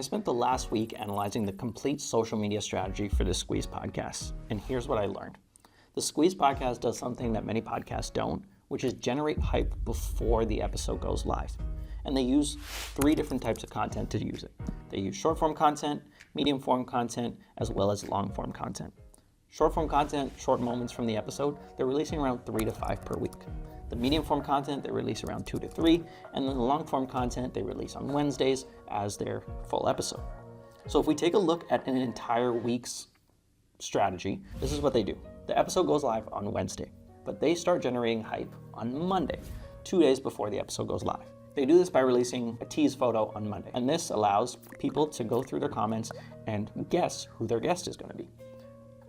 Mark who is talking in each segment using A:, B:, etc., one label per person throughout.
A: spent the last week analyzing the complete social media strategy for the Squeeze podcast, and here's what I learned. The Squeeze podcast does something that many podcasts don't, which is generate hype before the episode goes live. And they use 3 different types of content to use it. They use short form content, medium form content, as well as long form content. Short form content, short moments from the episode, they're releasing around 3 to 5 per week. The medium form content, they release around 2 to 3, and then the long form content, they release on Wednesdays as their full episode. So if we take a look at an entire week's strategy, this is what they do. The episode goes live on Wednesday, but they start generating hype on Monday, 2 days before the episode goes live. They do this by releasing a tease photo on Monday, and this allows people to go through their comments and guess who their guest is going to be.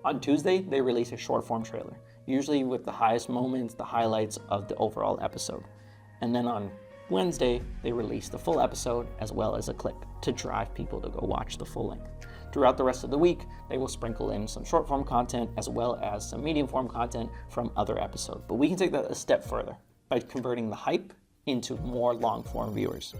A: On Tuesday, they release a short form trailer, usually with the highest moments, the highlights of the overall episode. And then on Wednesday, they release the full episode as well as a clip to drive people to go watch the full length. Throughout the rest of the week, they will sprinkle in some short form content as well as some medium form content from other episodes. But we can take that a step further by converting the hype into more long form viewers.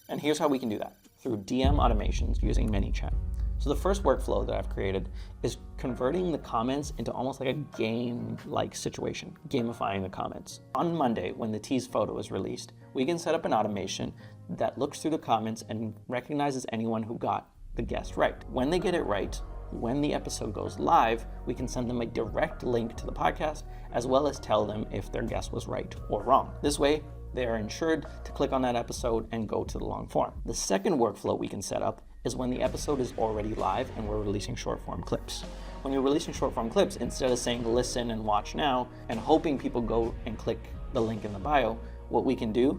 A: And here's how we can do that, through DM automations using manychat. So the first workflow that I've created is converting the comments into almost like a game-like situation, gamifying the comments. On Monday, when the tease photo is released, we can set up an automation that looks through the comments and recognizes anyone who got the guest right. When they get it right, when the episode goes live, we can send them a direct link to the podcast, as well as tell them if their guess was right or wrong. This way, they are ensured to click on that episode and go to the long form. The second workflow we can set up is when the episode is already live and we're releasing short form clips. When you're releasing short form clips, instead of saying listen and watch now and hoping people go and click the link in the bio, what we can do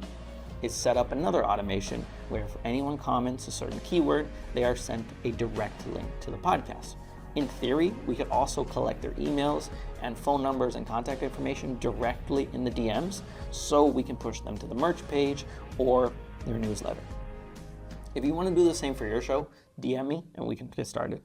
A: is set up another automation where if anyone comments a certain keyword, they are sent a direct link to the podcast. In theory, we could also collect their emails and phone numbers and contact information directly in the DMs so we can push them to the merch page or their newsletter. If you want to do the same for your show, DM me and we can get started.